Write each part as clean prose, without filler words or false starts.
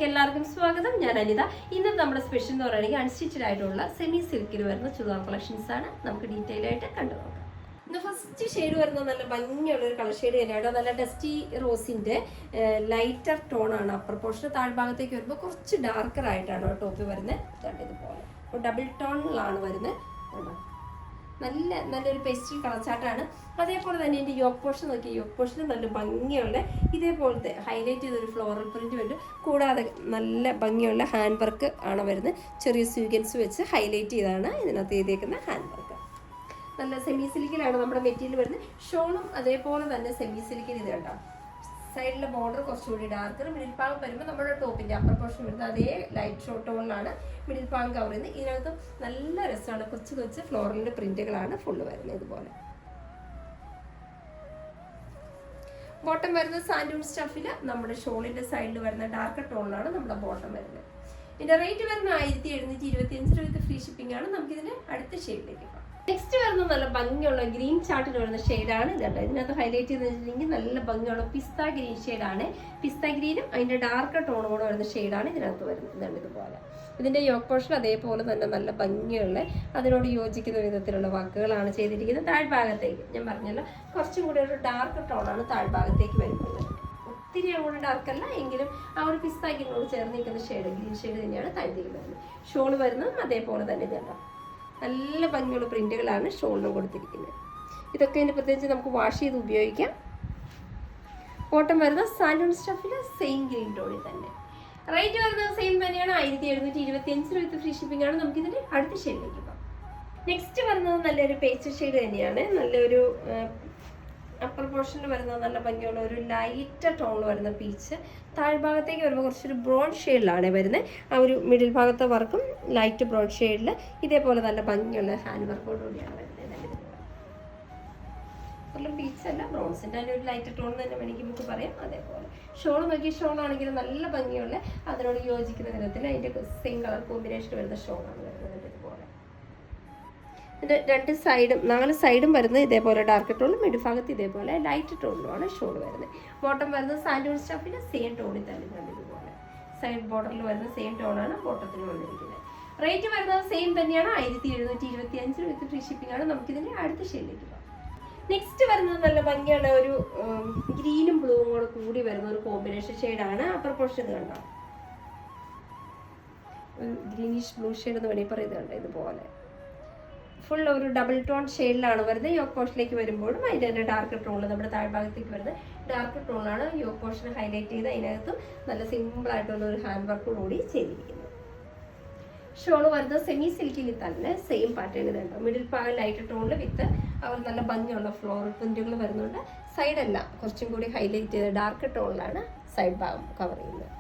എല്ലാവർക്കും സ്വാഗതം. ഞാൻ അനിത. ഇന്നത്തെ നമ്മുടെ സ്പെഷ്യൽ എന്ന് പറയുകയാണെങ്കിൽ അൺസ്റ്റിച്ചഡ് ആയിട്ടുള്ള സെമി സിൽക്കിൽ വരുന്ന ചുരിദാർ കളക്ഷൻസ് ആണ്. നമുക്ക് ഡീറ്റെയിൽ ആയിട്ട് കണ്ടു നോക്കാം. ഇന്ന് ഫസ്റ്റ് ഷെയ്ഡ് വരുന്നത് നല്ല ഭംഗിയുള്ള ഒരു കളർ ഷെയ്ഡ് തന്നെയാണ്. നല്ല ഡസ്റ്റി റോസിന്റെ ലൈറ്റർ ടോൺ ആണ് അപ്പർ പോർഷൻ. താഴ്ഭാഗത്തേക്ക് വരുമ്പോൾ കുറച്ച് ഡാർക്കർ ആയിട്ടാണ് ടോപ്പ് വരുന്നത്. ഇതുപോലെ ഡബിൾ ടോണിലാണ് വരുന്നത്. നല്ലൊരു പേസ്റ്റൽ കളർ ചാർട്ടാണ്. അതേപോലെ തന്നെ എൻ്റെ യോക്ക് പോർഷൻ നോക്കി, യോക്ക് പോർഷന് നല്ല ഭംഗിയുള്ള ഇതേപോലത്തെ ഹൈലൈറ്റ് ചെയ്തൊരു ഫ്ലോറൽ പ്രിന്റ് വരും. കൂടാതെ നല്ല ഭംഗിയുള്ള ഹാൻഡ് വർക്ക് ആണ് വരുന്നത്. ചെറിയ സ്വീഗൻസ് വെച്ച് ഹൈലൈറ്റ് ചെയ്താണ് ഇതിനകത്ത് ചെയ്തേക്കുന്ന ഹാൻഡ് വർക്ക്. നല്ല സെമി സിൽക്കിലാണ് നമ്മുടെ മെറ്റീരിയൽ വരുന്നത്. ഷോളും അതേപോലെ തന്നെ സെമി സിൽക്കിൽ ഇത് കണ്ടോ. സൈഡിലെ ബോർഡർ കുറച്ചുകൂടി ഡാർക്കർ. മിഡിൽ ഭാഗം വരുമ്പോൾ നമ്മുടെ ടോപ്പിൻ്റെ അപ്പർ പോർഷൻ വരുന്നത് അതേ ലൈറ്റ് ഷോർട്ട് ടോണിലാണ് മിഡിൽ ഭാഗം കവർ ചെയ്യുന്നത്. ഇതിനകത്ത് നല്ല രസമാണ്. കൊച്ചു കൊച്ചു ഫ്ലോറലിൻ്റെ പ്രിന്റുകളാണ് ഫുള്ള് വരുന്നത്. ഇതുപോലെ ബോട്ടം വരുന്നത് സാൻഡൂൺ സ്റ്റഫിൽ നമ്മുടെ ഷോളിൻ്റെ സൈഡിൽ വരുന്ന ഡാർക്കർ ടോണിലാണ് നമ്മുടെ ബോട്ടം വരുന്നത്. ഇതിൻ്റെ റേറ്റ് വരുന്നത് 1725 രൂപ ഫ്രീ ഷിപ്പിംഗ് ആണ്. നമുക്കിതിൻ്റെ അടുത്ത ഷെയ്ഡിലേക്ക് പോകാം. നെക്സ്റ്റ് വരുന്നത് നല്ല ഭംഗിയുള്ള ഗ്രീൻ ചാർട്ടിൽ വരുന്ന ഷെയ്ഡാണ്. ഇതുണ്ട്. ഇതിനകത്ത് ഹൈലൈറ്റ് ചെയ്തിട്ടുണ്ടെങ്കിൽ നല്ല ഭംഗിയുള്ള പിസ്ത ഗ്രീൻ ഷെയ്ഡാണ്. പിസ്ത ഗ്രീനും അതിൻ്റെ ഡാർക്ക് ടോണും കൂടെ വരുന്ന ഷെയ്ഡാണ് ഇതിനകത്ത് വരുന്നത്. ഇതുണ്ട്. ഇതുപോലെ ഇതിൻ്റെ യോക്ക് പോർഷൻ അതേപോലെ തന്നെ നല്ല ഭംഗിയുള്ള അതിനോട് യോജിക്കുന്ന വിധത്തിലുള്ള വർക്കുകളാണ് ചെയ്തിരിക്കുന്നത്. താഴ്ഭാഗത്തേക്ക് ഞാൻ പറഞ്ഞല്ലോ കുറച്ചും കൂടി ഒരു ഡാർക്ക് ടോണാണ് താഴ്ഭാഗത്തേക്ക് വരുന്നത്. ഒത്തിരി അങ്ങോട്ട് ഡാർക്കല്ല എങ്കിലും ആ ഒരു പിസ്ത ഗ്രീനോട് ചേർന്ന് നിൽക്കുന്ന ഷെയ്ഡ് ഗ്രീൻ ഷെയ്ഡ് തന്നെയാണ് താഴ്ത്തേക്ക് വരുന്നത്. ഷോള് വരുന്നതും അതേപോലെ തന്നെ ഇതുണ്ടോ. നല്ല ഭംഗിയുള്ള പ്രിന്റുകളാണ് ഷോളിനും കൊടുത്തിരിക്കുന്നത്. ഇതൊക്കെ ഇതിന് പ്രത്യേകിച്ച് നമുക്ക് വാഷ് ചെയ്ത് ഉപയോഗിക്കാം. ബോട്ടം വരുന്ന സാൻഡൂൺ സ്റ്റഫിൽ സെയിം ഗ്രീൻ ടോണിൽ തന്നെ. റേറ്റ് വരുന്നത് സെയിം തന്നെയാണ്. 1725 രൂപ ഫ്രീ ഷിപ്പിംഗ് ആണ്. നമുക്ക് ഇതിൻ്റെ അടുത്ത ഷെയ്ഡിലേക്ക് പോകാം. നെക്സ്റ്റ് വരുന്നത് നല്ലൊരു പേസ്റ്റൽ ഷെയ്ഡ് തന്നെയാണ്. നല്ലൊരു അപ്പർ പോർഷനിൽ വരുന്നത് നല്ല ഭംഗിയുള്ള ഒരു ലൈറ്റ് ടോണിൽ വരുന്ന പീച്ച്. താഴ്ഭാഗത്തേക്ക് വരുമ്പോൾ കുറച്ചൊരു ബ്രൗൺ ഷെയ്ഡിലാണ് വരുന്നത്. ആ ഒരു മിഡിൽ ഭാഗത്തെ വർക്കും ലൈറ്റ് ബ്രൗൺ ഷെയ്ഡിൽ ഇതേപോലെ നല്ല ഭംഗിയുള്ള ഹാൻഡ് വർക്കോടുകൂടിയാണ് വരുന്നത്. പീച്ച് അല്ല, ബ്രൗൺസിൻ്റെ അതിൻ്റെ ഒരു ലൈറ്റ് ടോൺ തന്നെ വേണമെങ്കിൽ നമുക്ക് പറയാം. അതേപോലെ ഷോൾ നോക്കി, ഷോളാണെങ്കിൽ നല്ല ഭംഗിയുള്ള അതിനോട് യോജിക്കുന്ന വിധത്തിൽ അതിൻ്റെ സെയിം കളർ കോമ്പിനേഷൻ വരുന്ന ഷോളാണ് വരുന്നത്. ഇതുപോലെ ഇതിൻ്റെ 4 സൈഡും വരുന്നത് ഇതേപോലെ ഡാർക്ക് ടോണും മിഡിൽ ഭാഗത്ത് ഇതേപോലെ ലൈറ്റ് ടോണിലുമാണ് ഷോൾ വരുന്നത്. ബോട്ടം വരുന്നത് സാൻഡൂൺ സ്റ്റഫിൻ്റെ സെയിം ടോണിൽ തന്നെ ഉണ്ട്. ഇതുപോലെ സൈഡ് ബോർഡറിൽ വരുന്ന സെയിം ടോണാണ് ബോട്ടത്തിന് വന്നിരിക്കുന്നത്. റേറ്റ് വരുന്നത് സെയിം തന്നെയാണ്. 1725 രൂപ ഫ്രീ ഷിപ്പിംഗ് ആണ്. നമുക്കിതിൻ്റെ അടുത്ത ഷെയ്ഡിലേക്ക് പോകാം. നെക്സ്റ്റ് വരുന്നത് നല്ല ഭംഗിയുള്ള ഒരു ഗ്രീനും ബ്ലൂവും കൂടെ കൂടി വരുന്ന ഒരു കോമ്പിനേഷൻ ഷെയ്ഡാണ്. അപ്പർ പോർഷൻ ഇത് കണ്ടോ, ഒരു ഗ്രീനിഷ് ബ്ലൂ ഷെയ്ഡ് എന്ന് വേണമെങ്കിൽ പറയുന്നത്. ഇതുപോലെ ഫുൾ ഒരു ഡബിൾ ടോൺ ഷെയ്ഡിലാണ് വരുന്നത്. യോക്ക് പോർഷനിലേക്ക് വരുമ്പോഴും അതിൻ്റെ ഡാർക്ക് ടോണിൽ നമ്മുടെ താഴ്ഭാഗത്തേക്ക് വരുന്നത് ഡാർക്ക് ടോണിലാണ് യോക്ക് പോർഷൻ ഹൈലൈറ്റ് ചെയ്ത് അതിനകത്തും നല്ല സിമ്പിളായിട്ടുള്ള ഒരു ഹാൻഡ് വർക്കോട് കൂടി ചെയ്തിരിക്കുന്നത്. ഷോള് വരുന്നത് സെമി സിൽക്കിൽ തന്നെ സെയിം പാറ്റേൺ ഇതുണ്ടോ. മിഡിൽ ഭാഗം ലൈറ്റ് ടോണിൽ വിത്ത് അവർ നല്ല ഭംഗിയുള്ള ഫ്ലോറൽ പ്രിന്റുകൾ വരുന്നുണ്ട്. സൈഡല്ല കുറച്ചും കൂടി ഹൈലൈറ്റ് ചെയ്ത് ഡാർക്ക് ടോണിലാണ് സൈഡ് ഭാഗം കവർ ചെയ്യുന്നത്.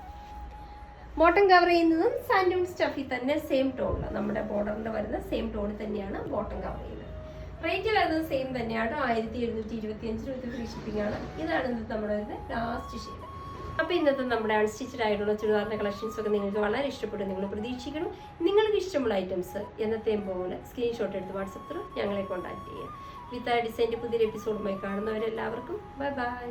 ബോട്ടം കവർ ചെയ്യുന്നതും സാൻഡൂൺ സ്റ്റഫിൽ തന്നെ സെയിം ടോണിൽ നമ്മുടെ ബോർഡറിൽ വരുന്ന സെയിം ടോണിൽ തന്നെയാണ് ബോട്ടം കവർ ചെയ്യുന്നത്. റേറ്റ് വരുന്നത് സെയിം തന്നെയാണ്. 1725 രൂപ ഫ്രീ ഷിപ്പിംഗ് ആണ്. ഇതാണ് ഇന്നത്തെ നമ്മുടെ ലാസ്റ്റ് ഷെയ്ഡ്. അപ്പോൾ ഇന്നത്തെ നമ്മുടെ അൺസ്റ്റിച്ചഡ് ആയിട്ടുള്ള ചുരിദാറിൻ്റെ കളക്ഷൻസ് ഒക്കെ നിങ്ങൾക്ക് വളരെ ഇഷ്ടപ്പെടും നിങ്ങൾ പ്രതീക്ഷിക്കണം. നിങ്ങൾക്ക് ഇഷ്ടമുള്ള ഐറ്റംസ് എന്നത്തെയും പോലെ സ്ക്രീൻഷോട്ട് എടുത്ത് വാട്സപ്പ് ത്രൂ ഞങ്ങളെ കോൺടാക്ട് ചെയ്യുക. വിത്ത് ആ ഡിസൈൻ്റെ പുതിയൊരു എപ്പിസോഡുമായി കാണുന്നവരെല്ലാവർക്കും ബൈ ബൈ.